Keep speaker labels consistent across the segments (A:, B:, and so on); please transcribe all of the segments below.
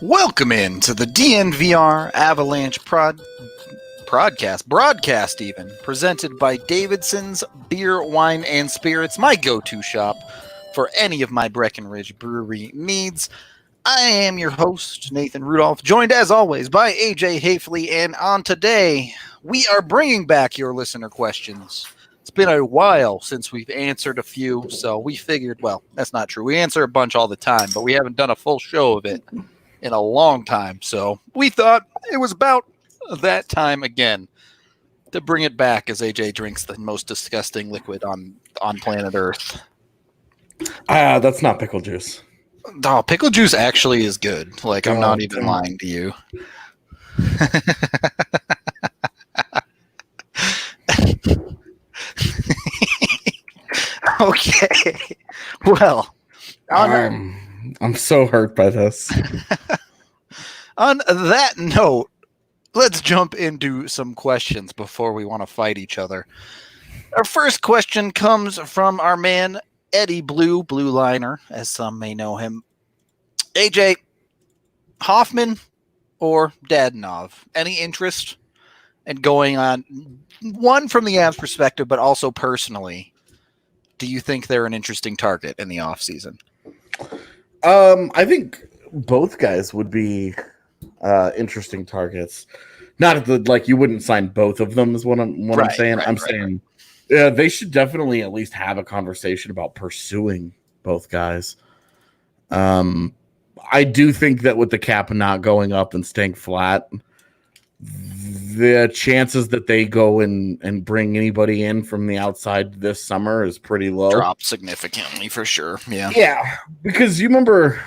A: Welcome in to the DNVR Avalanche broadcast even, presented by Davidson's Beer, Wine, and Spirits, my go-to shop for any of my Breckenridge Brewery needs. I am your host, Nathan Rudolph, joined as always by AJ Haefele, and on today, we are bringing back your listener questions. It's been a while since we've answered a few, so we figured, well, that's not true. We answer a bunch all the time, but we haven't done a full show of it in a long time, so we thought it was about that time again to bring it back as AJ drinks the most disgusting liquid on planet Earth.
B: That's not pickle juice.
A: Oh, pickle juice actually is good. Like, I'm not even lying to you. Okay. Well,
B: I'm so hurt by this.
A: On that note, let's jump into some questions before we want to fight each other. Our first question comes from our man, Eddie Blue Liner, as some may know him. AJ, Hoffman or Dadonov? Any interest in going on, one from the Avs perspective, but also personally, do you think they're an interesting target in the offseason?
B: I think both guys would be interesting targets. Not like you wouldn't sign both of them is what I'm saying. I'm saying they should definitely at least have a conversation about pursuing both guys. I do think that with the cap not going up and staying flat, the chances that they go and bring anybody in from the outside this summer is pretty low.
A: Drop significantly for sure.
B: Yeah, because you remember,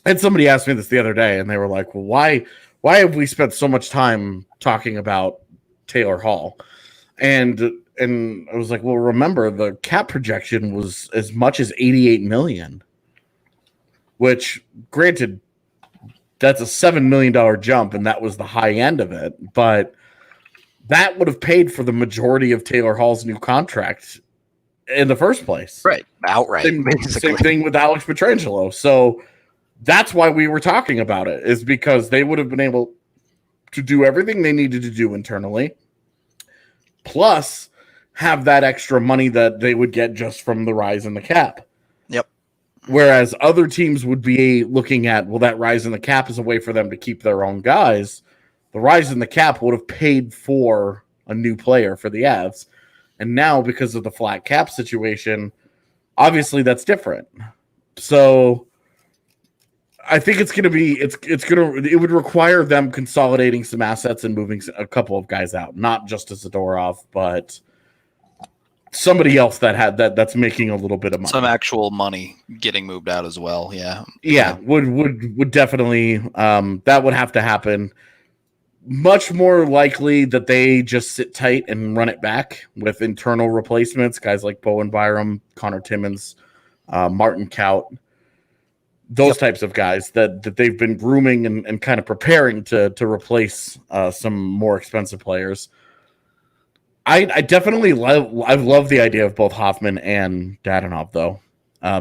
B: and somebody asked me this the other day, and they were like, "Well, why have we spent so much time talking about Taylor Hall?" And I was like, "Well, remember the cap projection was as much as $88 million, which, granted, that's a $7 million jump, and that was the high end of it. But that would have paid for the majority of Taylor Hall's new contract in the first place.
A: Right. Outright.
B: Same thing with Alex Pietrangelo. So that's why we were talking about it, is because they would have been able to do everything they needed to do internally, plus have that extra money that they would get just from the rise in the cap.
A: Yep.
B: Whereas other teams would be looking at, well, that rise in the cap is a way for them to keep their own guys. The rise in the cap would have paid for a new player for the Avs. And now, because of the flat cap situation, obviously that's different. So I think it would require them consolidating some assets and moving a couple of guys out, not just a Zadorov, but somebody else that's making a little bit of money.
A: Some actual money getting moved out as well. Yeah.
B: Would definitely that would have to happen. Much more likely that they just sit tight and run it back with internal replacements, guys like Bowen Byram, Connor Timmins, Martin Kaut, those types of guys that they've been grooming and kind of preparing to replace some more expensive players. I definitely love the idea of both Hoffman and Dadonov, though,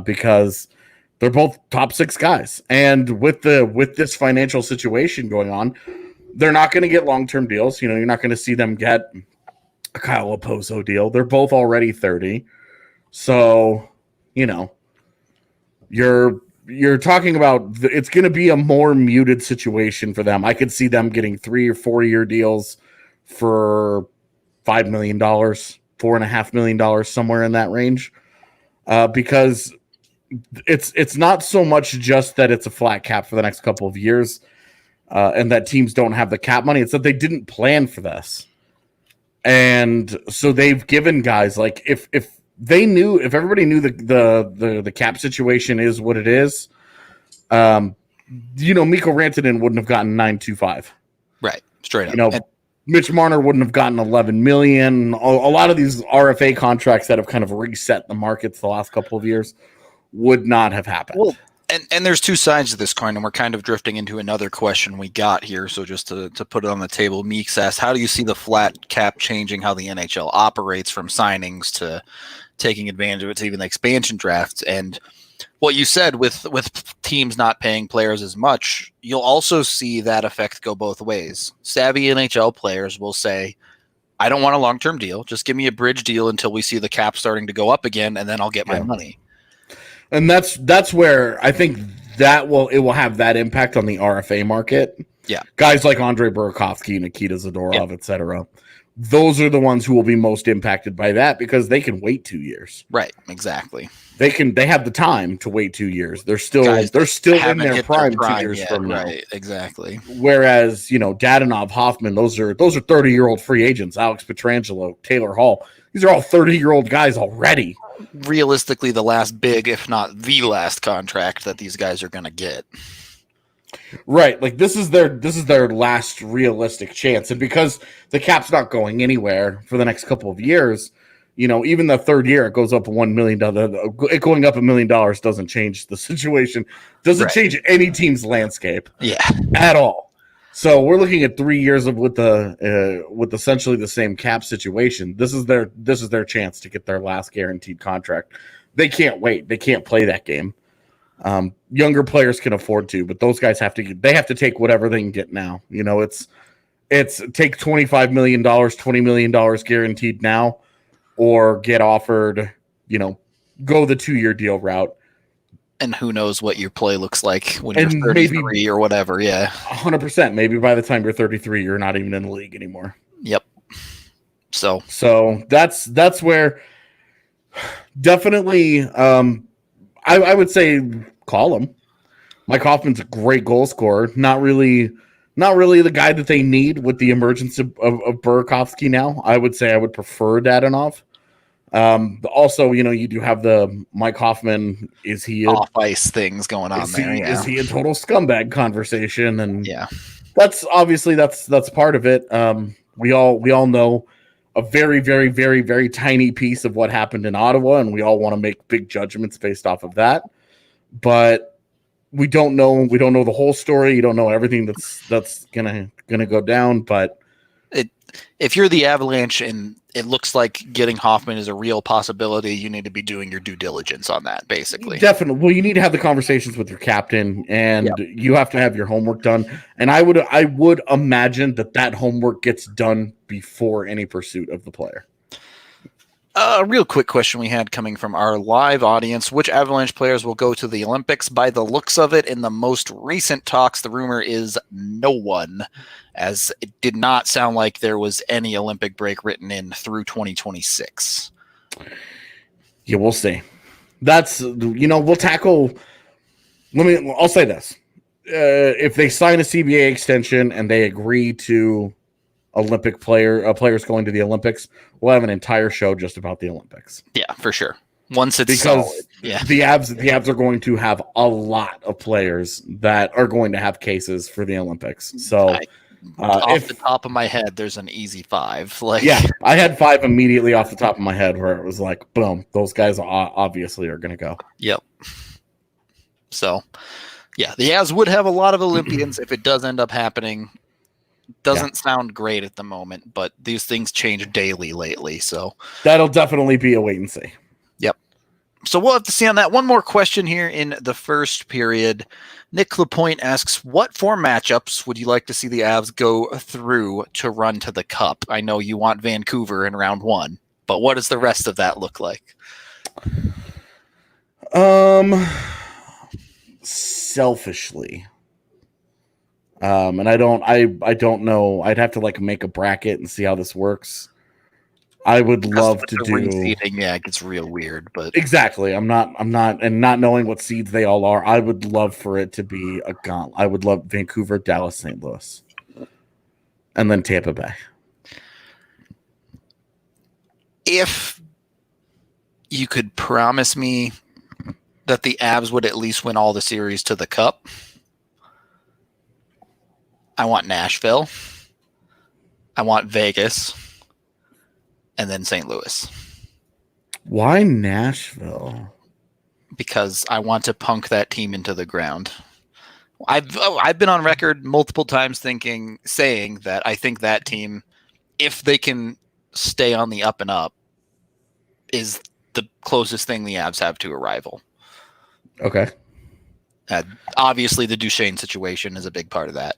B: because they're both top 6 guys. And with this financial situation going on, they're not going to get long-term deals. You're not going to see them get a Kyle Oposo deal. They're both already 30. So, you're talking about it's going to be a more muted situation for them. I could see them getting 3 or 4 year deals for $5 million, $4.5 million, somewhere in that range, because it's not so much just that it's a flat cap for the next couple of years, and that teams don't have the cap money. It's that they didn't plan for this, and so they've given guys, like, if everybody knew the cap situation is what it is, Mikko Rantanen wouldn't have gotten $9.25.
A: Right, straight up.
B: Mitch Marner wouldn't have gotten $11 million. A lot of these RFA contracts that have kind of reset the markets the last couple of years would not have happened.
A: Well, and there's two sides to this coin, and we're kind of drifting into another question we got here. So just to put it on the table, Meeks asked, how do you see the flat cap changing how the NHL operates, from signings to taking advantage of it to even the expansion drafts? And what you said with teams not paying players as much, you'll also see that effect go both ways. Savvy NHL players will say, I don't want a long-term deal. Just give me a bridge deal until we see the cap starting to go up again, and then I'll get my money.
B: And that's where I think it will have that impact on the RFA market.
A: Yeah.
B: Guys like Andrei Burakovsky, Nikita Zadorov, etc. Those are the ones who will be most impacted by that because they can wait 2 years.
A: Right, exactly.
B: They have the time to wait 2 years. They're still in their prime 2 years from now.
A: Right, exactly.
B: Whereas, Dadonov, Hoffman, those are 30-year-old free agents. Alex Pietrangelo, Taylor Hall. These are all 30-year-old guys already.
A: Realistically, the last big, if not the last contract that these guys are going to get.
B: Right, like this is their last realistic chance, and because the cap's not going anywhere for the next couple of years, even the third year it goes up $1 million. It going up $1 million doesn't change the situation, doesn't change any team's landscape, at all. So we're looking at 3 years of with essentially the same cap situation. This is their chance to get their last guaranteed contract. They can't wait. They can't play that game. Younger players can afford to, but those guys have to take whatever they can get now. It's take $25 million, $20 million guaranteed now, or get offered, go the 2-year deal route.
A: And who knows what your play looks like when you're 33 or whatever. Yeah.
B: 100%. Maybe by the time you're 33, you're not even in the league anymore.
A: Yep. So
B: that's where definitely, I would say call him. Mike Hoffman's a great goal scorer. Not really the guy that they need with the emergence of Burakovsky now. I would say I would prefer Dadonov. Also, you do have the Mike Hoffman. Is he
A: off ice things going on there?
B: Is he a total scumbag conversation? And
A: yeah,
B: that's obviously that's part of it. We all know a very, very, very, very tiny piece of what happened in Ottawa, and we all want to make big judgments based off of that. But we don't know the whole story. You don't know everything that's gonna go down. But
A: if you're the Avalanche and it looks like getting Hoffman is a real possibility, you need to be doing your due diligence on that, basically.
B: Definitely. Well, you need to have the conversations with your captain, and you have to have your homework done. And I would imagine that homework gets done before any pursuit of the player.
A: A real quick question we had coming from our live audience. Which Avalanche players will go to the Olympics? By the looks of it, in the most recent talks, the rumor is no one, as it did not sound like there was any Olympic break written in through 2026.
B: Yeah, we'll see. That's, we'll tackle. I'll say this. If they sign a CBA extension and they agree to Olympic players going to the Olympics, we'll have an entire show just about the Olympics.
A: Yeah, for sure. Once it's
B: because
A: solid. Yeah.
B: the Avs are going to have a lot of players that are going to have cases for the Olympics. So
A: off the top of my head, there's an easy 5.
B: I had 5 immediately off the top of my head where it was like, boom, those guys obviously are going to go.
A: Yep. So, yeah, the Avs would have a lot of Olympians if it does end up happening. Doesn't sound great at the moment, but these things change daily lately. So
B: that'll definitely be a wait and see.
A: Yep. So we'll have to see on that. One more question here in the first period. Nick Lapointe asks, what 4 matchups would you like to see the Avs go through to run to the Cup? I know you want Vancouver in round 1, but what does the rest of that look like?
B: Selfishly. And I don't know. I'd have to make a bracket and see how this works. I would love to do.
A: Yeah, it gets real weird, but
B: exactly. I'm not, and not knowing what seeds they all are. I would love for it to be a gauntlet. I would love Vancouver, Dallas, St. Louis, and then Tampa Bay.
A: If you could promise me that the Avs would at least win all the series to the Cup, I want Nashville, I want Vegas, and then St. Louis.
B: Why Nashville?
A: Because I want to punk that team into the ground. I've been on record multiple times saying that I think that team, if they can stay on the up and up, is the closest thing the Avs have to a rival.
B: Okay.
A: Obviously, the Duchesne situation is a big part of that.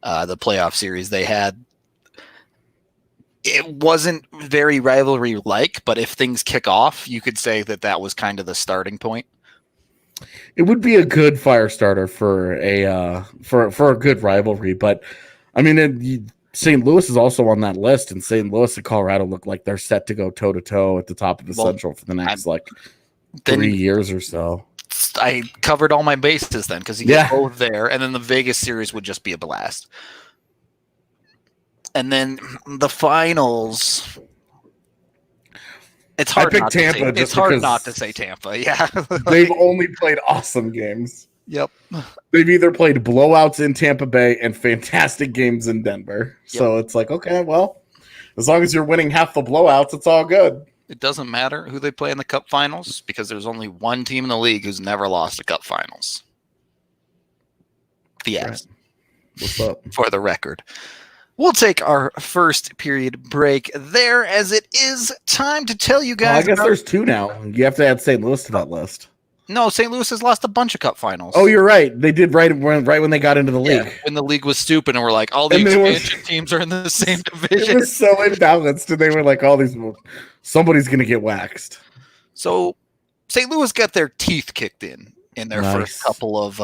A: The playoff series they had, it wasn't very rivalry-like, but if things kick off, you could say that was kind of the starting point.
B: It would be a good fire starter for a good rivalry, but I mean, St. Louis is also on that list, and St. Louis and Colorado look like they're set to go toe-to-toe at the top of the Central for the next 3 years or so.
A: I covered all my bases then, because you get both there, and then the Vegas series would just be a blast. And then the finals, it's hard. Not Tampa. It's hard not to say Tampa. Yeah,
B: they've only played awesome games.
A: Yep.
B: They've either played blowouts in Tampa Bay and fantastic games in Denver. Yep. So it's like, okay, well, as long as you're winning half the blowouts, it's all good.
A: It doesn't matter who they play in the Cup Finals because there's only one team in the league who's never lost a Cup Finals. The Avs.
B: What's up?
A: For the record. We'll take our first period break there, as it is time to tell you guys.
B: I guess there's two now. You have to add St. Louis to that list.
A: No, St. Louis has lost a bunch of Cup Finals.
B: Oh, you're right. They did right when they got into the league.
A: When the league was stupid and we're like, all the expansion teams are in the same division.
B: It was so imbalanced, and they were like, somebody's going to get waxed.
A: So St. Louis got their teeth kicked in their first couple of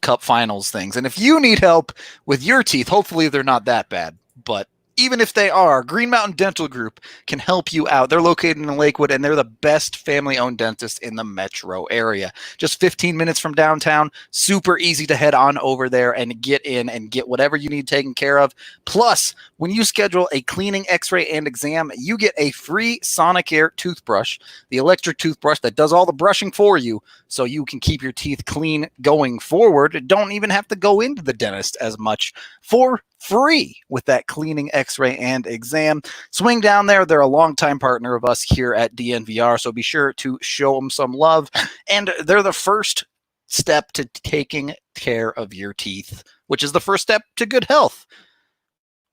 A: Cup Finals things. And if you need help with your teeth, hopefully they're not that bad, but even if they are, Green Mountain Dental Group can help you out. They're located in Lakewood, and they're the best family-owned dentist in the metro area. Just 15 minutes from downtown. Super easy to head on over there and get in and get whatever you need taken care of. Plus, when you schedule a cleaning, x-ray, and exam, you get a free Sonicare toothbrush, the electric toothbrush that does all the brushing for you, so you can keep your teeth clean going forward. Don't even have to go into the dentist as much for free with that cleaning, x-ray, and exam. Swing down there. They're a longtime partner of us here at DNVR, so be sure to show them some love. And they're the first step to taking care of your teeth, which is the first step to good health.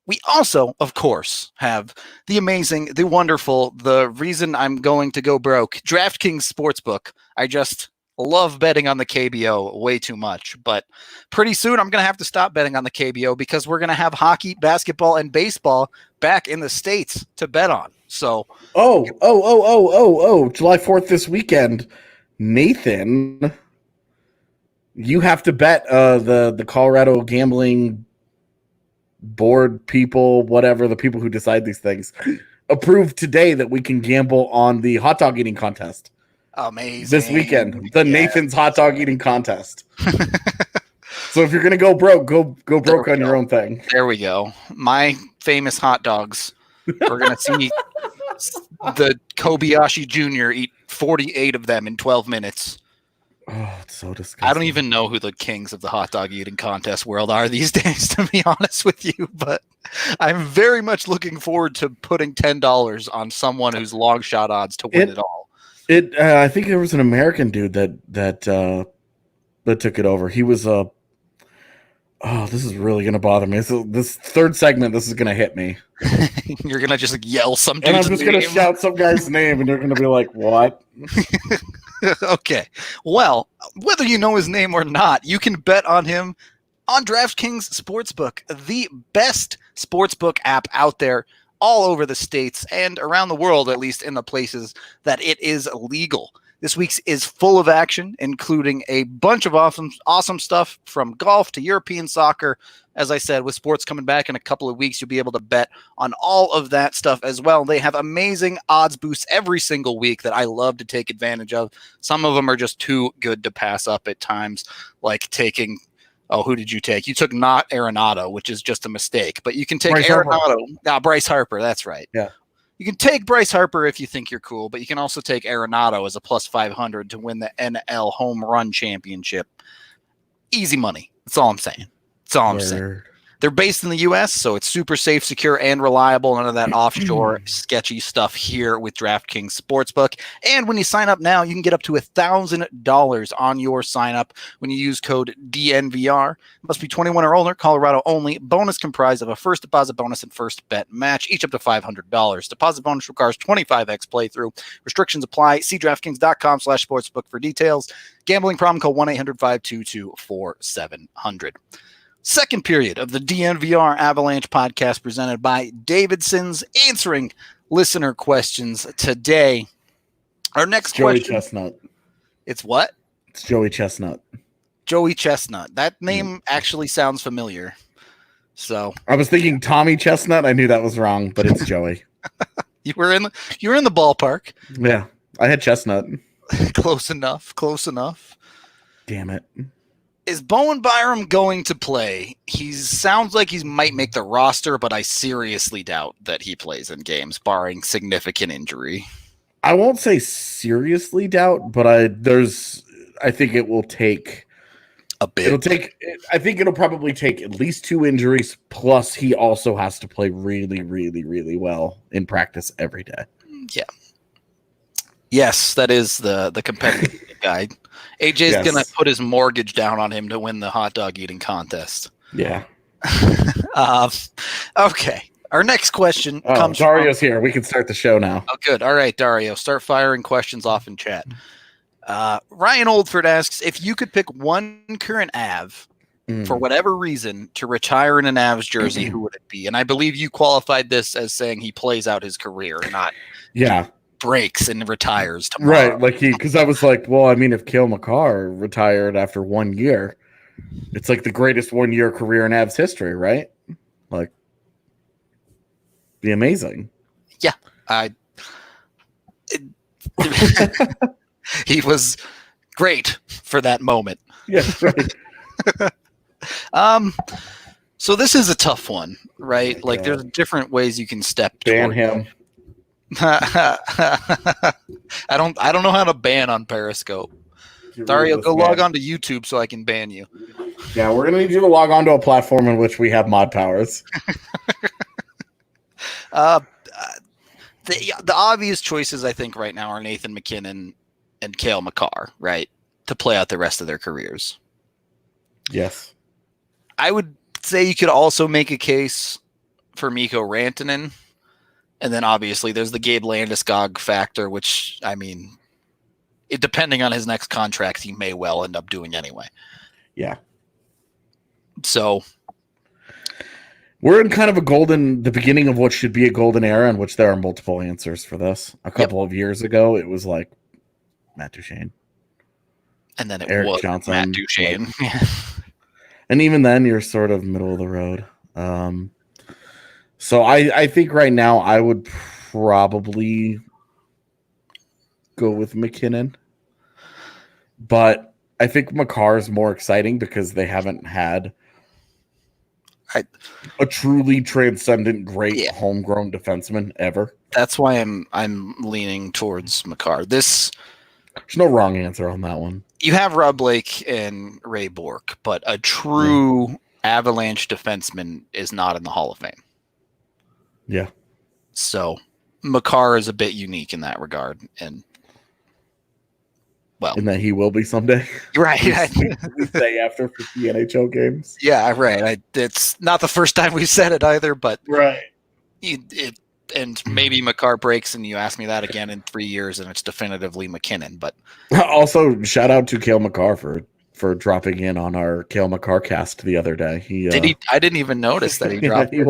A: We also, of course, have the amazing, the wonderful, the reason I'm going to go broke, DraftKings Sportsbook. I just love betting on the KBO way too much, but pretty soon I'm going to have to stop betting on the KBO because we're going to have hockey, basketball, and baseball back in the States to bet on. So,
B: July 4th this weekend, Nathan, you have to bet the Colorado gambling board people, whatever, the people who decide these things, approved today that we can gamble on the hot dog eating contest.
A: Amazing.
B: This weekend, Nathan's hot dog eating contest. So if you're gonna go broke, go broke on your own thing.
A: There we go. My famous hot dogs. We're gonna see the Kobayashi Jr. eat 48 of them in 12 minutes.
B: Oh, it's so disgusting.
A: I don't even know who the kings of the hot dog eating contest world are these days, to be honest with you, but I'm very much looking forward to putting $10 on someone who's long shot odds to win it all.
B: I think there was an American dude that took it over. He was this is really gonna bother me. So this third segment, this is gonna hit me.
A: You're gonna just yell some dude's
B: and I'm just
A: name.
B: Gonna shout some guy's name, and you're gonna be like, "What?"
A: Okay. Well, whether you know his name or not, you can bet on him on DraftKings Sportsbook, the best sportsbook app out there, all over the States and around the world, at least in the places that it is legal. This week's is full of action, including a bunch of awesome stuff from golf to European soccer. As I said, with sports coming back in a couple of weeks, you'll be able to bet on all of that stuff as well. They have amazing odds boosts every single week that I love to take advantage of. Some of them are just too good to pass up at times, like taking – oh, who did you take? You took not Arenado, which is just a mistake. But you can take Arenado. Bryce Harper, that's right.
B: Yeah.
A: You can take Bryce Harper if you think you're cool, but you can also take Arenado as a plus 500 to win the NL Home Run Championship. Easy money. That's all I'm saying. They're based in the U.S., so it's super safe, secure, and reliable. None of that offshore sketchy stuff here with DraftKings Sportsbook. And when you sign up now, you can get up to $1,000 on your sign up when you use code DNVR. Must be 21 or older, Colorado only. Bonus comprised of a first deposit bonus and first bet match, each up to $500. Deposit bonus requires 25x playthrough. Restrictions apply. See DraftKings.com/sportsbook for details. Gambling problem, call 1-800-522-4700. Second period of the DNVR Avalanche podcast presented by Davidson's, answering listener questions today. Our next
B: Joey
A: question.
B: Chestnut.
A: It's what?
B: It's Joey Chestnut.
A: Joey Chestnut. That name actually sounds familiar. So
B: I was thinking Tommy Chestnut. I knew that was wrong, but it's Joey.
A: you were in the ballpark.
B: Yeah, I had Chestnut.
A: Close enough.
B: Damn it.
A: Is Bowen Byram going to play? He sounds like he might make the roster, but I seriously doubt that he plays in games, barring significant injury.
B: I won't say seriously doubt, but I think it will take
A: a bit.
B: I think it'll probably take at least 2 injuries, plus he also has to play really, really, really well in practice every day.
A: Yeah. Yes, that is the competitive guide. AJ's going to put his mortgage down on him to win the hot dog eating contest.
B: Yeah.
A: Okay. Our next question comes
B: Dario's here. We can start the show now.
A: Oh, good. All right, Dario. Start firing questions off in chat. Ryan Oldford asks, if you could pick one current Av for whatever reason to retire in an Avs jersey, who would it be? And I believe you qualified this as saying he plays out his career, not breaks and retires tomorrow.
B: Right, because I was like, well, I mean, if Cale Makar retired after 1 year, it's like the greatest 1 year career in Avs history, right? Like, be amazing.
A: Yeah, he was great for that moment.
B: Yeah, right.
A: So this is a tough one, right? Oh, like, there's different ways you can step.
B: Ban him.
A: I don't know how to ban on Periscope. Dario, go log on to YouTube so I can ban you.
B: Yeah, we're gonna need you to log on to a platform in which we have mod powers.
A: The obvious choices I think right now are Nathan McKinnon and Cale Makar, right? To play out the rest of their careers.
B: Yes.
A: I would say you could also make a case for Mikko Rantanen. And then obviously there's the Gabe Landeskog factor, which, I mean, depending on his next contract, he may well end up doing anyway.
B: Yeah.
A: So
B: we're in kind of the beginning of what should be a golden era in which there are multiple answers for this. A couple of years ago, it was like Matt Duchene.
A: And then
B: Eric
A: was
B: Johnson,
A: Matt Duchene.
B: And even then, you're sort of middle of the road. So I think right now I would probably go with McKinnon. But I think Makar is more exciting because they haven't had a truly transcendent, great homegrown defenseman ever.
A: That's why I'm leaning towards Makar. There's
B: no wrong answer on that one.
A: You have Rob Blake and Ray Bourque, but a true Avalanche defenseman is not in the Hall of Fame.
B: Yeah.
A: So Makar is a bit unique in that regard. And well,
B: and that he will be someday.
A: Right.
B: The day after 50 NHL games.
A: Yeah, right. It's not the first time we've said it either, but
B: right.
A: And maybe Makar breaks and you ask me that again in 3 years and it's definitively McKinnon. But
B: also shout out to Cale Makar for dropping in on our Cale Makar cast the other day.
A: Did he? I didn't even notice that he dropped.
B: He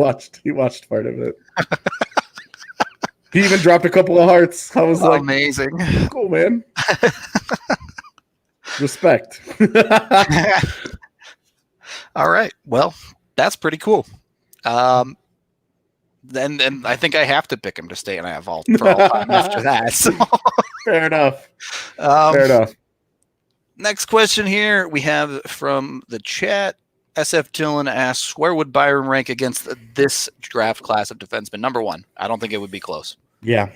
B: watched part of it. He even dropped a couple of hearts. I was like,
A: amazing.
B: Cool, man. Respect.
A: All right. Well, that's pretty cool. Then I think I have to pick him to stay in AV for all time after that. So.
B: Fair enough. Fair enough.
A: Next question here we have from the chat. SF Dillon asks, where would Byron rank against this draft class of defensemen? Number 1. I don't think it would be close.
B: Yeah.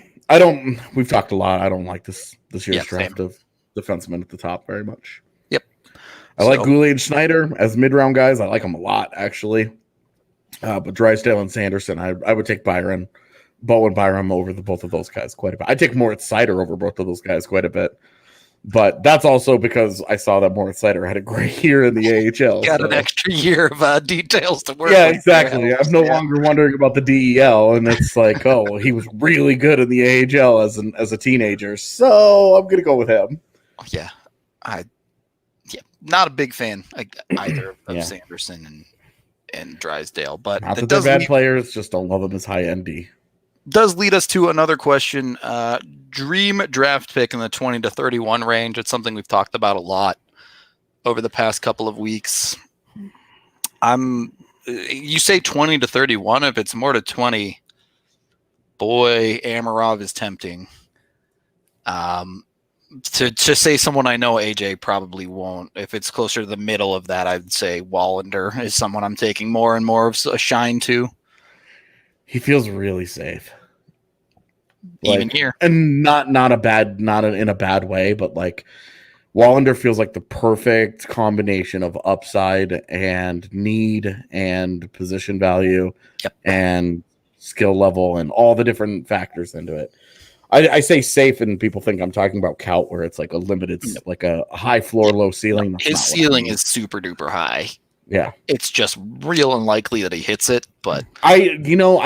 B: We've talked a lot. I don't like this year's draft of defensemen at the top very much.
A: Yep.
B: I like Goulet and Schneider as mid-round guys. I like them a lot, actually. But Drysdale and Sanderson, I would take Bowen Byram over both of those guys quite a bit. I take Moritz Seider over both of those guys quite a bit. But that's also because I saw that Moritz Seider had a great year in the AHL.
A: Got an extra year of details to work with.
B: Yeah, exactly. I'm no longer wondering about the DEL, and it's like, oh, he was really good in the AHL as a teenager, so I'm going to go with him.
A: Yeah. Not a big fan either of Sanderson and Drysdale. But
B: not that they're bad players, just don't love them as high-end D.
A: Does lead us to another question. Dream draft pick in the 20 to 31 range. It's something we've talked about a lot over the past couple of weeks. You say 20 to 31. If it's more to 20, boy, Amarov is tempting. To say someone I know, AJ probably won't. If it's closer to the middle of that, I'd say Wallander is someone I'm taking more and more of a shine to.
B: He feels really safe.
A: Even here.
B: And not in a bad way, but like Wallander feels like the perfect combination of upside and need and position value and skill level and all the different factors into it. I say safe, and people think I'm talking about Kaut, where it's like a limited, like a high floor, low ceiling.
A: That's his ceiling is super duper high.
B: Yeah,
A: it's just real unlikely that he hits it. But
B: I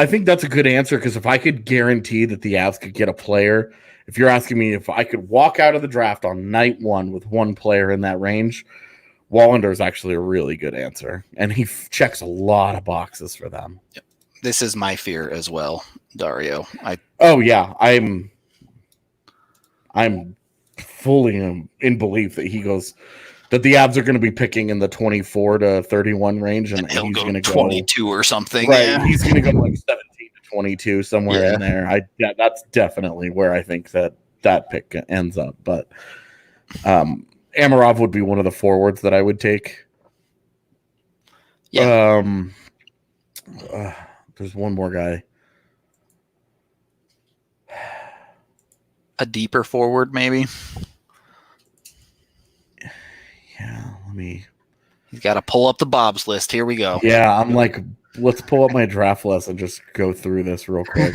B: think that's a good answer, because if I could guarantee that the Avs could get a player, if you're asking me if I could walk out of the draft on night one with one player in that range, Wallander is actually a really good answer, and he checks a lot of boxes for them.
A: Yep. This is my fear as well, Dario. I'm fully in belief that that the Avs are going to be picking in the 24 to 31 range, and he'll
B: he's
A: go
B: going to go
A: 22 or something.
B: Right,
A: yeah.
B: He's going to go like 17 to 22 somewhere in there. That's definitely where I think that pick ends up. But Amarov would be one of the forwards that I would take.
A: Yeah.
B: There's one more guy.
A: A deeper forward, maybe.
B: Yeah,
A: He's got to pull up the Bob's list. Here we go.
B: Yeah, I'm like, let's pull up my draft list and just go through this real quick.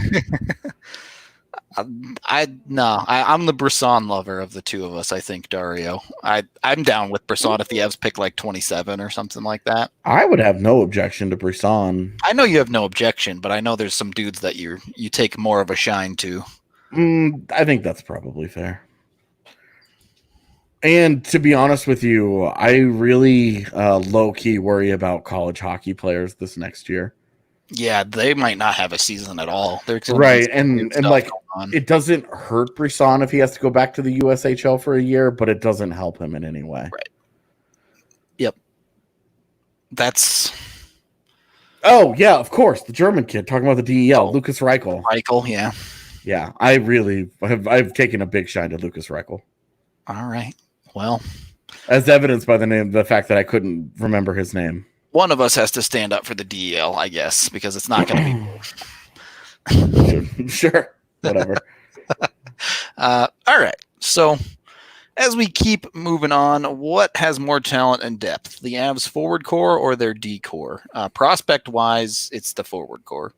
A: I'm the Brisson lover of the two of us, I think, Dario. I'm down with Brisson if the Avs pick like 27 or something like that.
B: I would have no objection to Brisson.
A: I know you have no objection, but I know there's some dudes that you take more of a shine to.
B: I think that's probably fair. And to be honest with you, I really low-key worry about college hockey players this next year.
A: Yeah, they might not have a season at all.
B: Right, and like it doesn't hurt Brisson if he has to go back to the USHL for a year, but it doesn't help him in any way.
A: Right. Yep. That's.
B: Oh yeah, of course, the German kid talking about the DEL, Lukas Reichel.
A: Reichel, yeah.
B: Yeah, I've taken a big shine to Lukas Reichel.
A: All right. Well,
B: as evidenced by the fact that I couldn't remember his name.
A: One of us has to stand up for the DEL, I guess, because it's not going
B: to be. Sure. Whatever.
A: All right. So, as we keep moving on, what has more talent and depth, the Avs forward core or their D core? Prospect-wise, it's the forward core.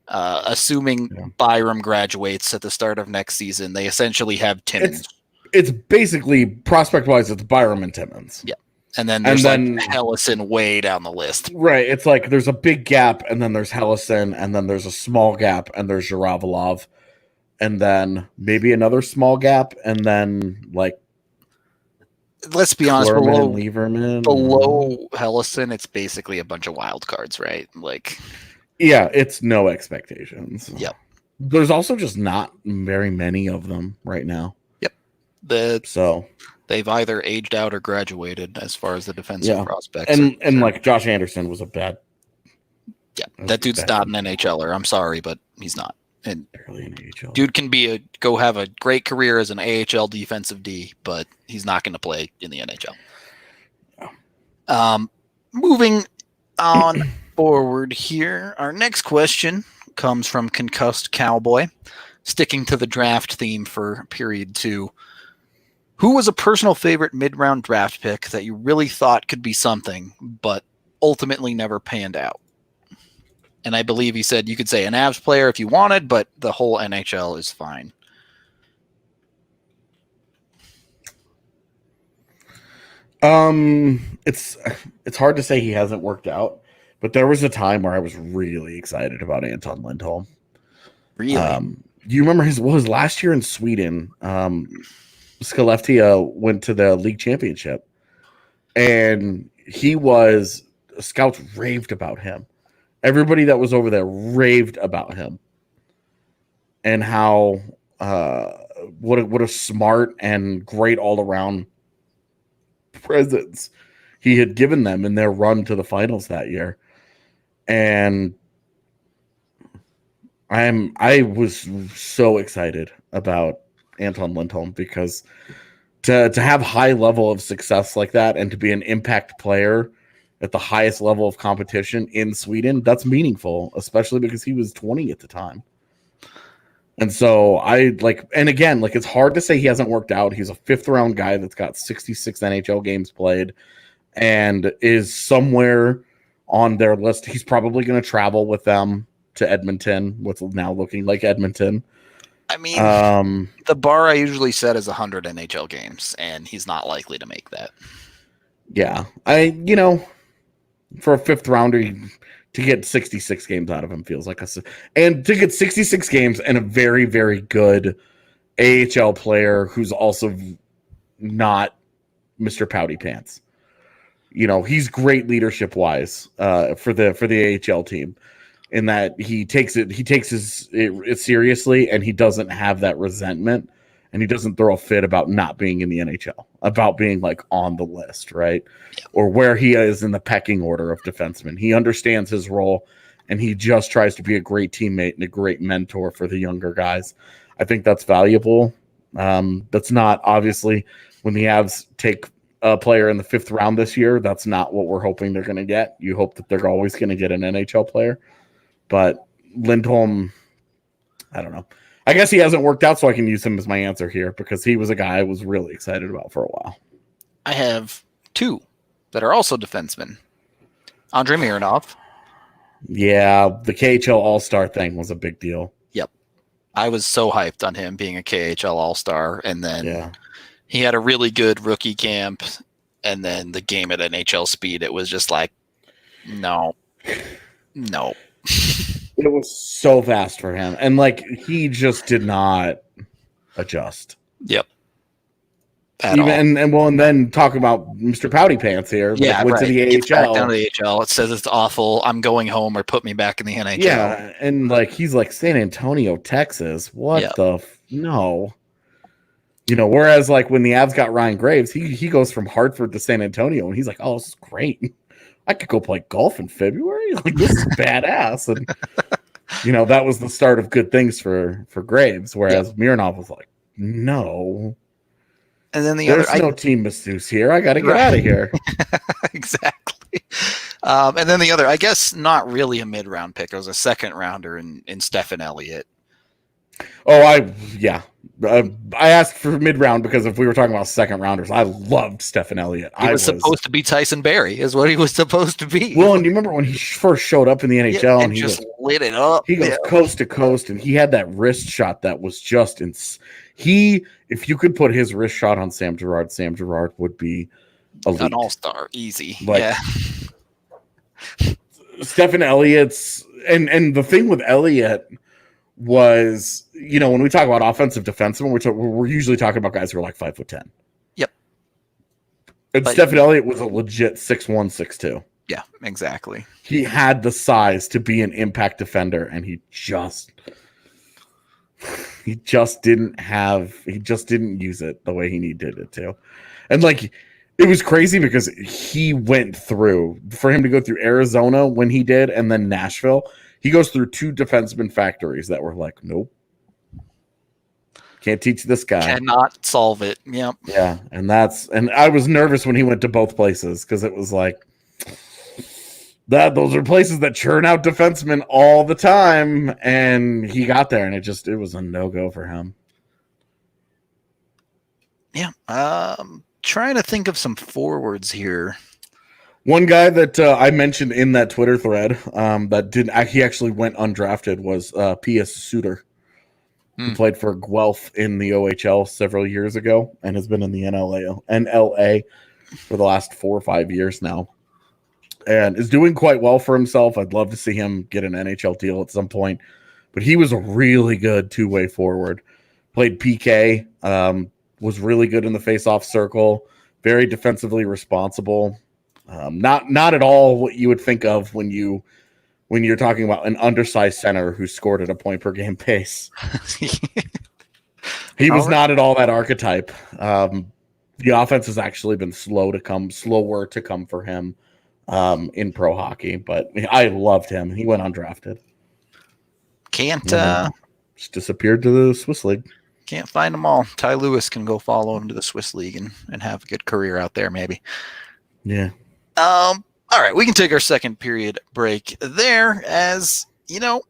A: Assuming Byram graduates at the start of next season, they essentially have Timmins.
B: It's basically, prospect-wise, it's Byram and Timmins.
A: Yeah. And then there's like Hellison way down the list.
B: Right. It's like there's a big gap, and then there's Hellison, and then there's a small gap, and there's Zhiravalov, and then maybe another small gap, and then like
A: let's be honest,
B: below
A: Hellison, it's basically a bunch of wild cards, right? Like
B: yeah, it's no expectations.
A: Yep.
B: There's also just not very many of them right now.
A: So they've either aged out or graduated as far as the defensive prospects.
B: And like Josh Anderson was a bad.
A: Yeah, that dude's not an NHLer. I'm sorry, but he's not. And
B: barely an AHL.
A: Dude can go have a great career as an AHL defensive D, but he's not going to play in the NHL.
B: Yeah.
A: Moving on forward here, our next question comes from Concussed Cowboy, sticking to the draft theme for period 2. Who was a personal favorite mid-round draft pick that you really thought could be something, but ultimately never panned out? And I believe he said you could say an Avs player if you wanted, but the whole NHL is fine.
B: It's hard to say he hasn't worked out, but there was a time where I was really excited about Anton Lindholm.
A: Really?
B: Do you remember his last year in Sweden? Skellefteå went to the league championship, and scouts raved about him. Everybody that was over there raved about him, and how what a smart and great all around presence he had given them in their run to the finals that year. And I was so excited about Anton Lindholm because to have high level of success like that and to be an impact player at the highest level of competition in Sweden, that's meaningful, especially because he was 20 at the time. And so it's hard to say he hasn't worked out. He's a 5th round guy that's got 66 NHL games played and is somewhere on their list. He's probably going to travel with them to Edmonton, what's now looking like Edmonton.
A: I mean, the bar I usually set is 100 NHL games, and he's not likely to make that.
B: Yeah. For a 5th rounder, to get 66 games out of him feels like and to get 66 games and a very, very good AHL player who's also not Mr. Pouty Pants. He's great leadership wise for the AHL team in that he takes it seriously, and he doesn't have that resentment, and he doesn't throw a fit about not being in the NHL, about being like on the list, right? Or where he is in the pecking order of defensemen. He understands his role, and he just tries to be a great teammate and a great mentor for the younger guys. I think that's valuable. That's not, obviously, when the Avs take a player in the 5th round this year, that's not what we're hoping they're going to get. You hope that they're always going to get an NHL player. But Lindholm, I don't know. I guess he hasn't worked out, so I can use him as my answer here because he was a guy I was really excited about for a while.
A: I have 2 that are also defensemen. Andrei Mironov.
B: Yeah, the KHL All-Star thing was a big deal.
A: Yep. I was so hyped on him being a KHL All-Star, and then he had a really good rookie camp, and then the game at NHL speed, it was just like, no.
B: It was so fast for him. And he just did not adjust.
A: Yep.
B: And then talk about Mr. Pouty Pants here.
A: Yeah,
B: went to the AHL.
A: Back down to the AHL. It says it's awful. I'm going home, or put me back in the NHL.
B: Yeah, and he's like San Antonio, Texas. What no. Whereas when the Avs got Ryan Graves, he goes from Hartford to San Antonio, and he's like, oh, this is great. I could go play golf in February. This is badass. And, that was the start of good things for Graves. Whereas Mironov was like, no.
A: And then
B: there's no team masseuse here. I got to get out of here.
A: Exactly. And then the other, I guess, not really a mid-round pick. It was a 2nd rounder in Stephen Elliott.
B: Oh, I asked for mid-round because if we were talking about 2nd rounders, I loved Stephen Elliott.
A: He was supposed to be Tyson Barrie, is what he was supposed to be.
B: Well, and you remember when he first showed up in the NHL
A: and he just lit it up.
B: He goes coast to coast, and he had that wrist shot that was just if you could put his wrist shot on Sam Girard would be elite. An
A: all-star, easy.
B: Stephen Elliott's and the thing with Elliott was, when we talk about offensive defensemen, we're usually talking about guys who are like 5'10".
A: Yep.
B: And Stephen Elliott was a legit 6'1", 6'2".
A: Yeah, exactly.
B: He had the size to be an impact defender, and he just didn't use it the way he needed it to. And it was crazy because he went through, for him to go through Arizona when he did, and then Nashville, he goes through 2 defenseman factories that were like, nope. Can't teach this guy.
A: Cannot solve it. Yep.
B: Yeah. And I was nervous when he went to both places because it was like those are places that churn out defensemen all the time. And he got there and it was a no-go for him.
A: Yeah. Trying to think of some forwards here.
B: One guy that I mentioned in that Twitter thread he actually went undrafted was P.S. Suter. He played for Guelph in the OHL several years ago and has been in the NLA for the last 4 or 5 years now. And is doing quite well for himself. I'd love to see him get an NHL deal at some point. But he was a really good two-way forward. Played PK, was really good in the face-off circle, very defensively responsible. Not at all what you would think of when you're talking about an undersized center who scored at a point per game pace. He was not at all that archetype. The offense has actually been slower to come for him in pro hockey, but I loved him. He went undrafted. Just disappeared to the Swiss League.
A: Can't find them all. Ty Lewis can go follow him to the Swiss League and have a good career out there, maybe.
B: Yeah.
A: All right, we can take our second period break there. As you know,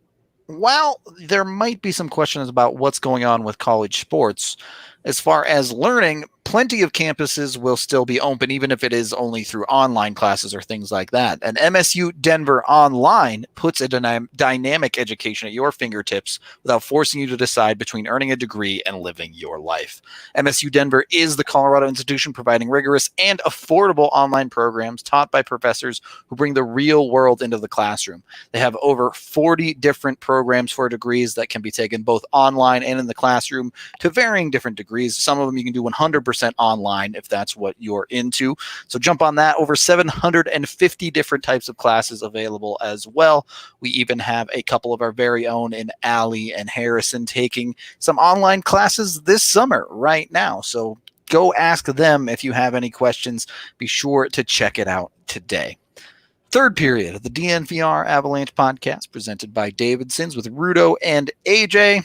A: while there might be some questions about what's going on with college sports, as far as learning, plenty of campuses will still be open, even if it is only through online classes or things like that. And MSU Denver Online puts a dynamic education at your fingertips without forcing you to decide between earning a degree and living your life. MSU Denver is the Colorado institution providing rigorous and affordable online programs taught by professors who bring the real world into the classroom. They have over 40 different programs for degrees that can be taken both online and in the classroom to varying different degrees. Some of them you can do 100% online if that's what you're into. So jump on that. Over 750 different types of classes available as well. We even have a couple of our very own in Allie and Harrison taking some online classes this summer right now. So go ask them if you have any questions. Be sure to check it out today. Third period of the DNVR Avalanche Podcast presented by Davidson's with Rudo and AJ.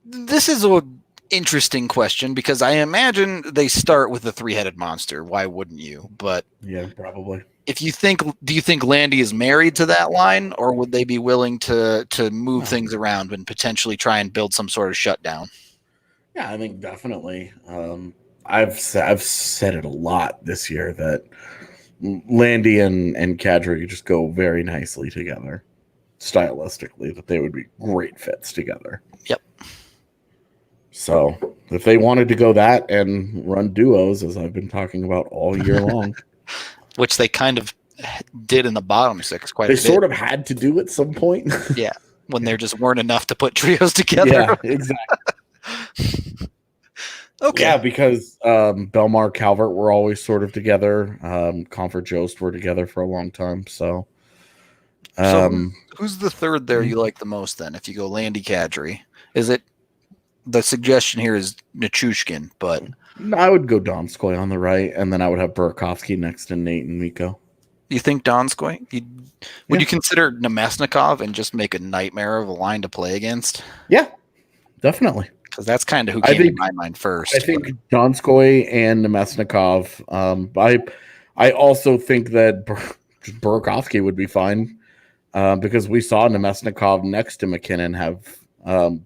A: This is an interesting question because I imagine they start with the three-headed monster. Why wouldn't you? But
B: yeah, probably.
A: Do you think Landy is married to that line, or would they be willing to move things around and potentially try and build some sort of shutdown?
B: Yeah, I think definitely. I've said it a lot this year that Landy and Kadri just go very nicely together. Stylistically, that they would be great fits together.
A: Yep.
B: So if they wanted to go that and run duos, as I've been talking about all year long,
A: which they kind of did in the bottom six,
B: they sort of had to do at some point.
A: Yeah, when there just weren't enough to put trios together.
B: Yeah, exactly.
A: Okay.
B: Yeah, because Belmar, Calvert were always sort of together. Comfort, Jost were together for a long time. So
A: who's the third there you like the most then? If you go Landy, Kadri, is it? The suggestion here is Nichushkin, but
B: I would go Donskoy on the right, and then I would have Burakovsky next to Nate and Mikko.
A: You think Donskoy? Would you consider Nemesnikov and just make a nightmare of a line to play against?
B: Yeah, definitely.
A: Because that's kind of who came to my mind first.
B: I think Donskoy and Nemesnikov. I also think that Burakovsky would be fine because we saw Nemesnikov next to McKinnon have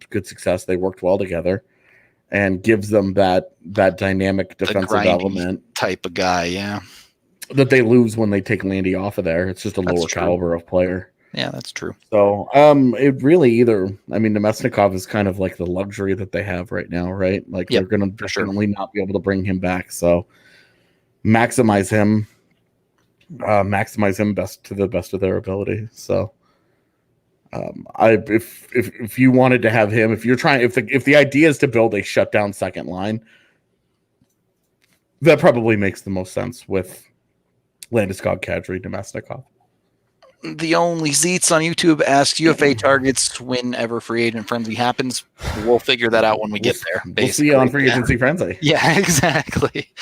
B: good success. They worked well together and gives them that dynamic defensive element
A: type of guy. Yeah.
B: That they lose when they take Landy off of there. It's just a lower caliber of player.
A: Yeah, that's true.
B: So it really Nemesnikov is kind of like the luxury that they have right now, right? Like they're going to definitely not be able to bring him back. So maximize him best to the best of their ability. So if you wanted to have him, if the idea is to build a shutdown second line, that probably makes the most sense with Landeskog, Kadri, Nemesnikov.
A: The only Zeets on YouTube asks UFA targets whenever free agent frenzy happens. We'll figure that out when we get there.
B: Basically. We'll see on free agency frenzy.
A: Yeah, exactly.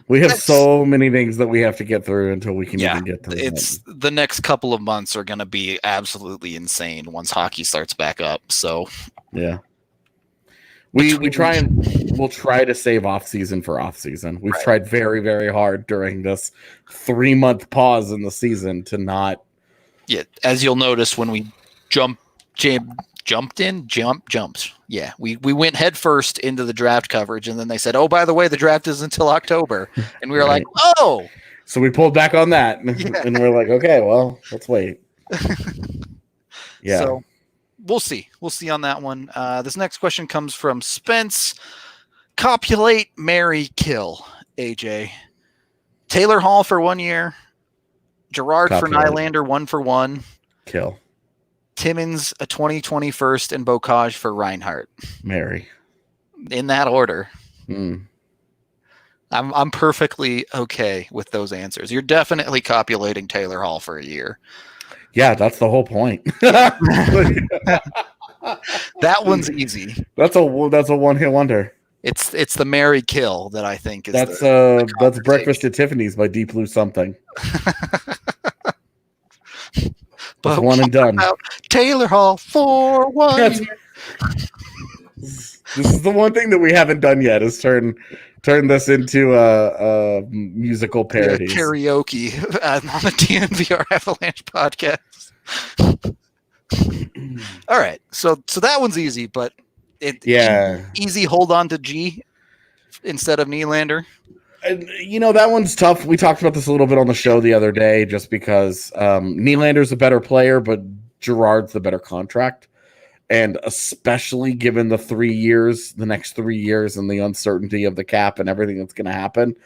B: We have so many things that we have to get through until we can even get to
A: it. The next couple of months are going to be absolutely insane once hockey starts back up. So
B: yeah, we'll try to save off season for off season. We've tried very, very hard during this 3-month pause in the season to not.
A: Yeah, as you'll notice when we jump jumped. Yeah, we went head first into the draft coverage, and then they said, "Oh, by the way, the draft is until October," and we were like, "Oh."
B: So we pulled back on that, and we're like, "Okay, well, let's wait." Yeah.
A: So we'll see. We'll see on that one. This next question comes from Spence. Copulate, marry, kill. AJ. Taylor Hall for 1 year. Gerard for Nylander 1-for-1.
B: Kill.
A: Timmins a 2021st and Bocage for Reinhart.
B: Marry.
A: In that order.
B: Mm.
A: I'm perfectly okay with those answers. You're definitely copulating Taylor Hall for a year.
B: Yeah, that's the whole point.
A: That one's easy.
B: That's a one-hit wonder.
A: It's the marry kill that I think is
B: that's Breakfast at Tiffany's by Deep Blue something. But one and done.
A: Taylor Hall for 1 year.
B: This is the one thing that we haven't done yet is turn this into a musical parody.
A: Yeah, karaoke on the DNVR Avalanche Podcast. All right, so that one's easy, but easy hold on to G instead of Nylander.
B: And, that one's tough. We talked about this a little bit on the show the other day, just because Nylander's a better player, but Gerard's the better contract. And especially given the next 3 years, and the uncertainty of the cap and everything that's going to happen,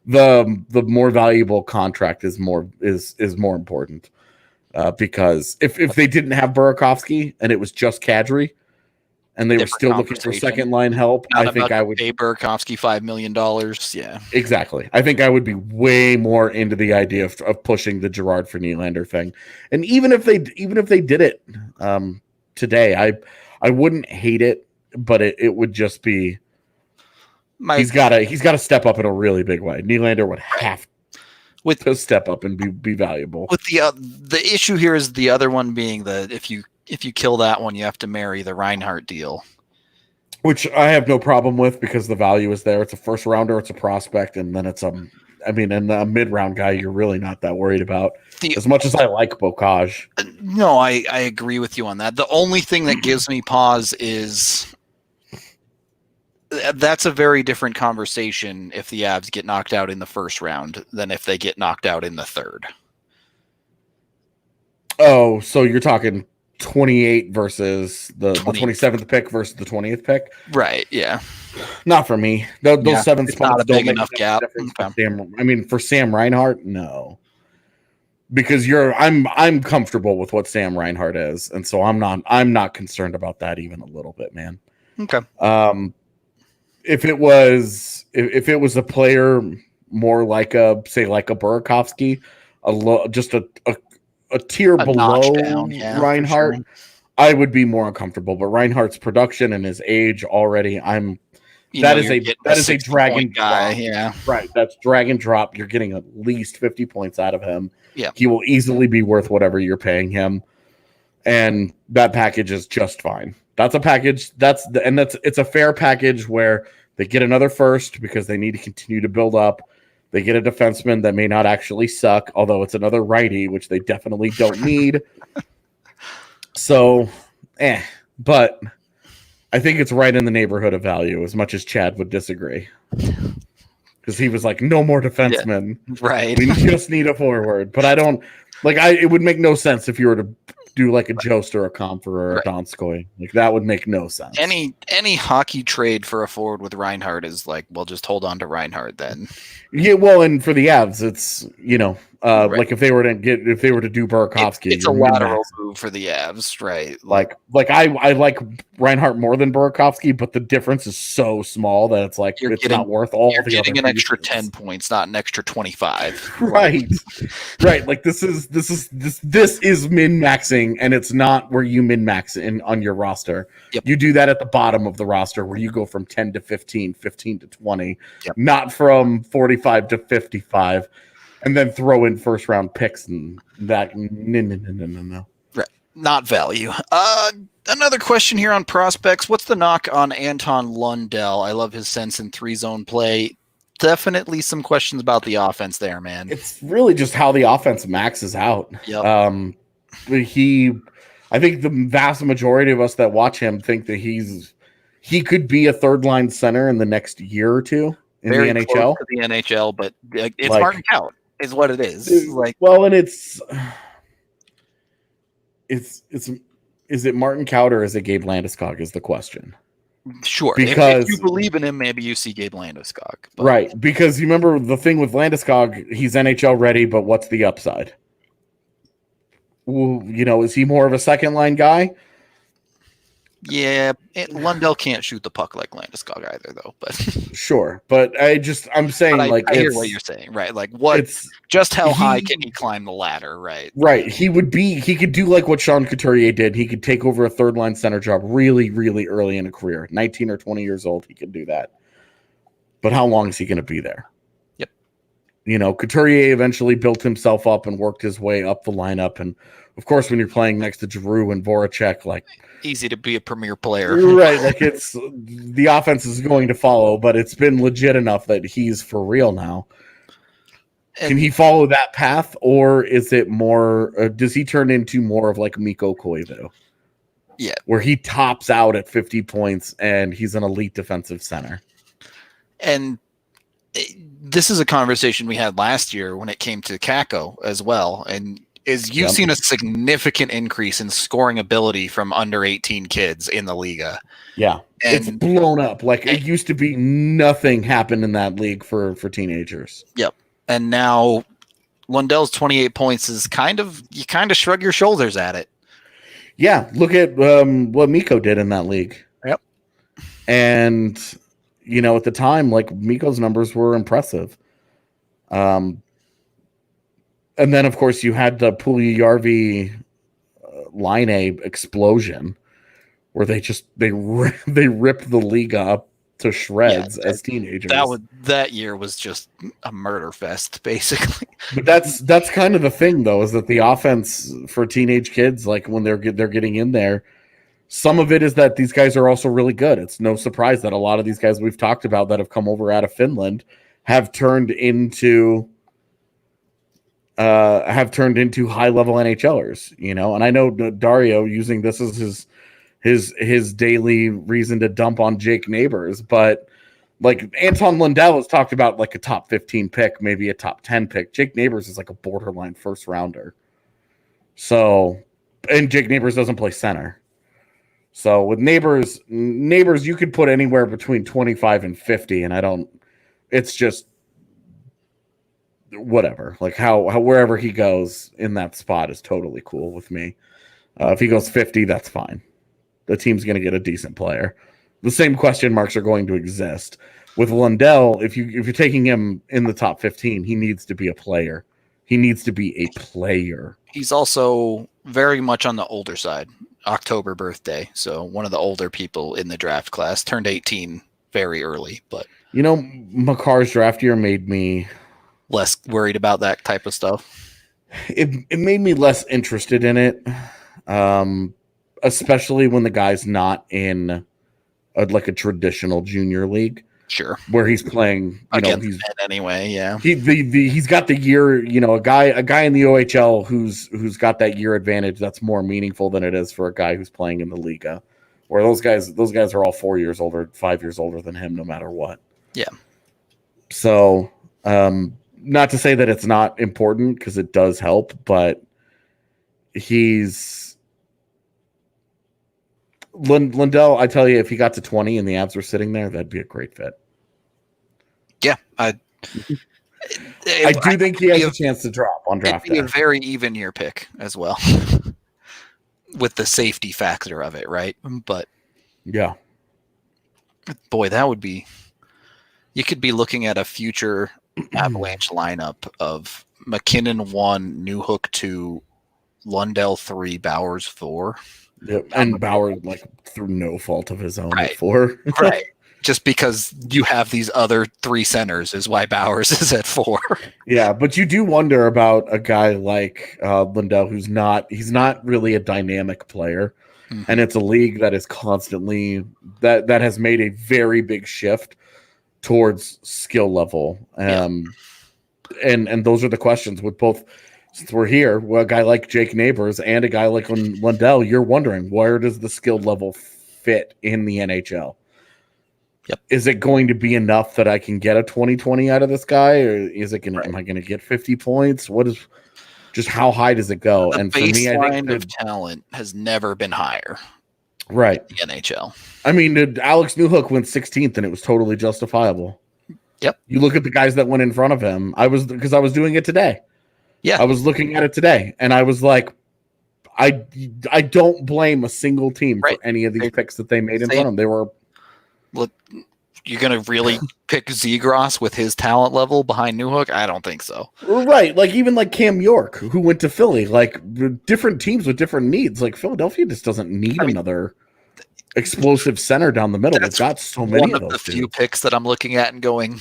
B: the more valuable contract is more important. Because if they didn't have Burakovsky and it was just Kadri, and they were still looking for second line help, I think I would
A: pay Burakovsky $5 million. Yeah,
B: exactly. I think I would be way more into the idea of pushing the Gerard for Nylander thing. And even if they did it today, I wouldn't hate it, but it would just be he's got to step up in a really big way. Nylander would have to step up and be valuable.
A: With the issue here is the other one being that if you kill that one, you have to marry the Reinhart deal.
B: Which I have no problem with because the value is there. It's a first rounder, it's a prospect, and then it's a mid-round guy you're really not that worried about. As much as I like Bocage.
A: No, I agree with you on that. The only thing that gives me pause is that's a very different conversation if the Avs get knocked out in the first round than if they get knocked out in the third.
B: Oh, so you're talking 28 versus the 27th pick versus the 20th pick?
A: Right, yeah.
B: Not for me. Those 7 spots
A: not a big enough gap.
B: For Sam Reinhart, no. Because I'm comfortable with what Sam Reinhart is, and so I'm not concerned about that even a little bit, man.
A: Okay.
B: If it was a player more like a Burakovsky, just a tier below Reinhart, sure, I would be more uncomfortable. But Reinhart's production and his age already, that is a drag and
A: guy.
B: Drop.
A: Yeah,
B: right. That's drag and drop. You're getting at least 50 points out of him.
A: Yeah,
B: he will easily be worth whatever you're paying him, and that package is just fine. That's a package. It's a fair package where they get another first because they need to continue to build up. They get a defenseman that may not actually suck, although it's another righty, which they definitely don't need. So, but I think it's right in the neighborhood of value, as much as Chad would disagree. Because he was like, no more defensemen.
A: Yeah, right.
B: We just need a forward. But I don't it would make no sense if you were to do like a Jost or a Comfer or a Donskoy. Like that would make no sense.
A: Any hockey trade for a forward with Reinhart is like, well, just hold on to Reinhart then.
B: Yeah, well, and for the Avs, it's like if they were to do Burakovsky,
A: it's a lateral move for the Avs, right?
B: Like I like Reinhart more than Burakovsky, but the difference is so small that it's like not worth all. You're
A: getting an extra 10 points, not an extra 25.
B: Right, right. Like this is min maxing, and it's not where you min max on your roster.
A: Yep.
B: You do that at the bottom of the roster where you go from 10 to 15, 15 to 20, not from 45 to 55. And then throw in first round picks and that. No.
A: Right. Not value. Another question here on prospects. What's the knock on Anton Lundell? I love his sense in 3-zone play. Definitely some questions about the offense there, man.
B: It's really just how the offense maxes out.
A: Yep.
B: I think the vast majority of us that watch him think that he could be a third line center in the next year or two in
A: Very
B: the NHL.
A: close to the NHL, but it's like, Martin Kaut is what it is. Like,
B: well, and it's is it Martin Kaut or is it Gabe Landeskog is the question.
A: Sure,
B: because
A: if you believe in him, maybe you see Gabe Landeskog. But.
B: Right, because you remember the thing with Landeskog, he's NHL ready, but what's the upside? Well, is he more of a second line guy?
A: Yeah, Lundell can't shoot the puck like Landeskog either, though. But
B: sure, but I'm saying
A: I hear what you're saying, right? Like, just how high can he climb the ladder, right?
B: Right, he could do like what Sean Couturier did. He could take over a third line center job really, really early in a career. 19 or 20 years old, he could do that. But how long is he going to be there?
A: Yep.
B: Couturier eventually built himself up and worked his way up the lineup, and of course, when you're playing next to Giroux and Voracek, like.
A: Easy to be a premier player.
B: Right, like it's the offense is going to follow, but it's been legit enough that he's for real now. Can he follow that path, or is it more does he turn into more of like Mikko Koivu?
A: Yeah.
B: Where he tops out at 50 points and he's an elite defensive center.
A: And this is a conversation we had last year when it came to Kakko as well, and you've seen a significant increase in scoring ability from under 18 kids in the Liga.
B: Yeah. It's blown up. Like it used to be nothing happened in that league for teenagers.
A: Yep. And now Lundell's 28 points is you kind of shrug your shoulders at it.
B: Yeah. Look at what Mikko did in that league.
A: Yep.
B: And, at the time, like Mikko's numbers were impressive. And then, of course, you had the Puljujärvi Line A explosion, where they ripped the league up to shreds as teenagers.
A: That year was just a murder fest, basically.
B: But that's kind of the thing, though, is that the offense for teenage kids, like when they're getting in there, some of it is that these guys are also really good. It's no surprise that a lot of these guys we've talked about that have come over out of Finland have turned into high-level NHLers, and I know Dario using this as his daily reason to dump on Jake Neighbors, but like Anton Lundell has talked about like a top 15 pick, maybe a top 10 pick. Jake Neighbors is like a borderline first rounder. So, and Jake Neighbors doesn't play center. So with Neighbors, you could put anywhere between 25 and 50, and it's just whatever, like how wherever he goes in that spot is totally cool with me. If he goes 50, that's fine. The team's going to get a decent player. The same question marks are going to exist with Lundell. If you're taking him in the top 15, he needs to be a player. He needs to be a player.
A: He's also very much on the older side. October birthday, so one of the older people in the draft class, turned 18 very early. But
B: Makar's draft year made me
A: less worried about that type of stuff.
B: It made me less interested in it, especially when the guy's not in a traditional junior league.
A: Sure,
B: where he's playing,
A: he's anyway. Yeah,
B: he's got the year. A guy in the OHL who's got that year advantage. That's more meaningful than it is for a guy who's playing in the Liga, where those guys are all 4 years older, 5 years older than him, no matter what.
A: Yeah.
B: So, not to say that it's not important because it does help, but Lundell, I tell you, if he got to 20 and the Avs were sitting there, that'd be a great fit.
A: Yeah, I
B: do think he has a chance to drop on draft day.
A: A very even year pick as well, with the safety factor of it, right? But
B: yeah,
A: boy, that would be. You could be looking at a future Avalanche lineup of McKinnon 1, Newhook 2, Lundell 3, Bowers 4.
B: Yep. And Bauer, through no fault of his own,
A: right.
B: At 4.
A: Right. Just because you have these other 3 centers is why Bowers is at 4.
B: Yeah, but you do wonder about a guy like Lundell, he's not really a dynamic player. Mm-hmm. And it's a league that is constantly that has made a very big shift towards skill level. And those are the questions with both since we're here, a guy like Jake Neighbors and a guy like Lundell, you're wondering, where does the skill level fit in the NHL?
A: Yep.
B: Is it going to be enough that I can get a 20-20 out of this guy, or is it going? Right. Am I going to get 50 points? What is? Just how high does it go?
A: The
B: and for me, I think
A: of talent has never been higher.
B: Right.
A: In the NHL.
B: I mean, Alex Newhook went 16th, and it was totally justifiable.
A: Yep.
B: You look at the guys that went in front of him. Because I was doing it today.
A: Yeah.
B: I was looking at it today, and I was like, I don't blame a single team for any of these picks that they made in front of them. They were.
A: Look, you're going to really pick Zegras with his talent level behind Newhook? I don't think so.
B: Right. Like, even like Cam York, who went to Philly, like different teams with different needs. Like Philadelphia just doesn't need another explosive center down the middle. They've got so many of those. One of the
A: few picks that I'm looking at and going,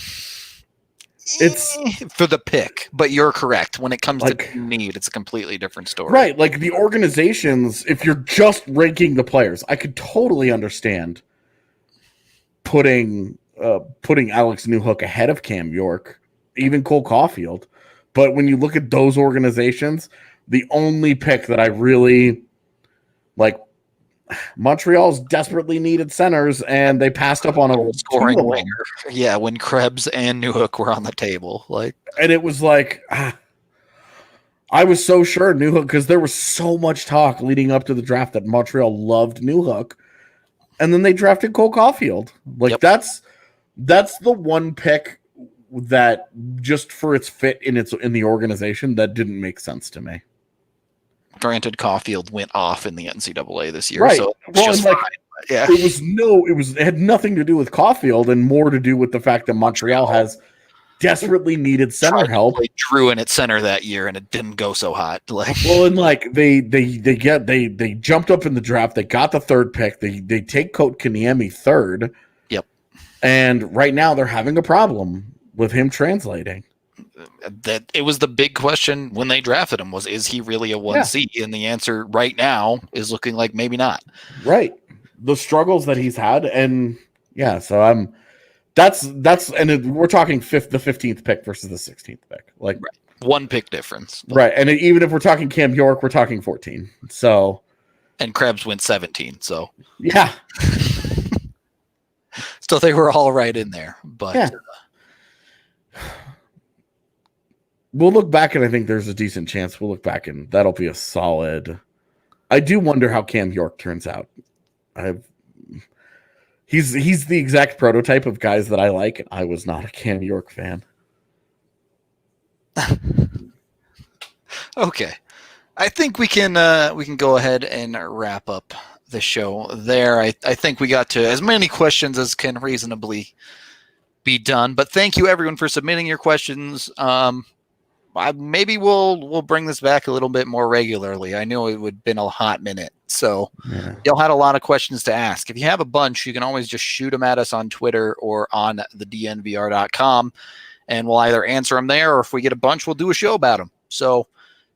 A: it's for the pick, but you're correct. When it comes to need, it's a completely different story.
B: Right. Like the organizations, if you're just ranking the players, I could totally understand putting Alex Newhook ahead of Cam York, even Cole Caulfield. But when you look at those organizations, the only pick that I really like, Montreal's desperately needed centers, and they passed up on a
A: scoring winger. Yeah, when Krebs and Newhook were on the table,
B: and it was like, I was so sure Newhook, because there was so much talk leading up to the draft that Montreal loved Newhook. And then they drafted Cole Caulfield. That's the one pick that just for its fit in the organization that didn't make sense to me.
A: Granted, Caulfield went off in the NCAA this year,
B: right?
A: So it
B: had nothing to do with Caulfield and more to do with the fact that Montreal has desperately needed center help.
A: They drew in at center that year, and it didn't go so hot.
B: They jumped up in the draft. They got the third pick. They take Kotkaniemi third.
A: Yep.
B: And right now they're having a problem with him translating.
A: That it was the big question when they drafted him was, is he really a 1C? And the answer right now is looking like maybe not.
B: Right. The struggles that he's had, and so that's and we're talking the 15th pick versus the 16th pick. Like
A: one pick difference.
B: Right. And even if we're talking Cam York, we're talking 14. So
A: and Krebs went 17, so
B: yeah.
A: Still they were all right in there, but
B: we'll look back, and I think there's a decent chance we'll look back, and that'll be a solid. I do wonder how Cam York turns out. He's the exact prototype of guys that I like, and I was not a Cam York fan.
A: Okay. I think we can go ahead and wrap up the show there. I think we got to as many questions as can reasonably be done. But thank you everyone for submitting your questions. Maybe we'll bring this back a little bit more regularly. I know it would have been a hot minute. So y'all had a lot of questions to ask. If you have a bunch, you can always just shoot them at us on Twitter or on the DNVR.com, and we'll either answer them there, or if we get a bunch, we'll do a show about them. So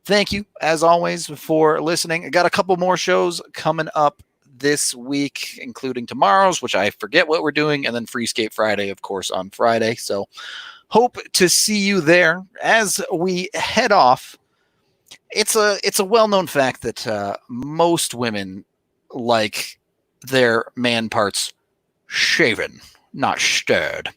A: thank you, as always, for listening. I got a couple more shows coming up this week, including tomorrow's, which I forget what we're doing, and then Free Skate Friday, of course, on Friday. So hope to see you there. As we head off, it's a well-known fact that most women like their man parts shaven, not stirred.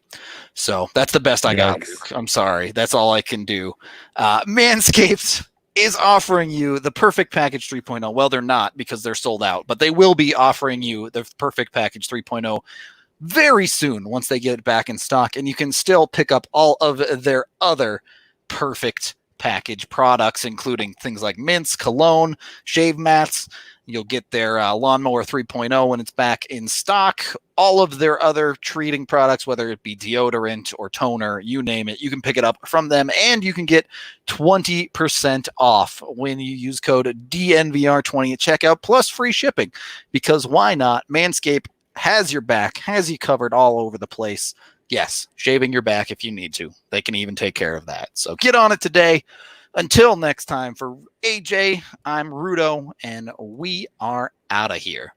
A: So that's the best I got. I'm sorry. That's all I can do. Manscaped is offering you the Perfect Package 3.0. Well, they're not, because they're sold out, but they will be offering you the Perfect Package 3.0 very soon once they get it back in stock, and you can still pick up all of their other Perfect Package products, including things like mints, cologne, shave mats. You'll get their Lawnmower 3.0 when it's back in stock. All of their other treating products, whether it be deodorant or toner, you name it, you can pick it up from them, and you can get 20% off when you use code DNVR20 at checkout, plus free shipping, because why not? Manscaped has your back, has you covered all over the place. Yes, shaving your back if you need to. They can even take care of that. So get on it today. Until next time, for AJ, I'm Rudo, and we are out of here.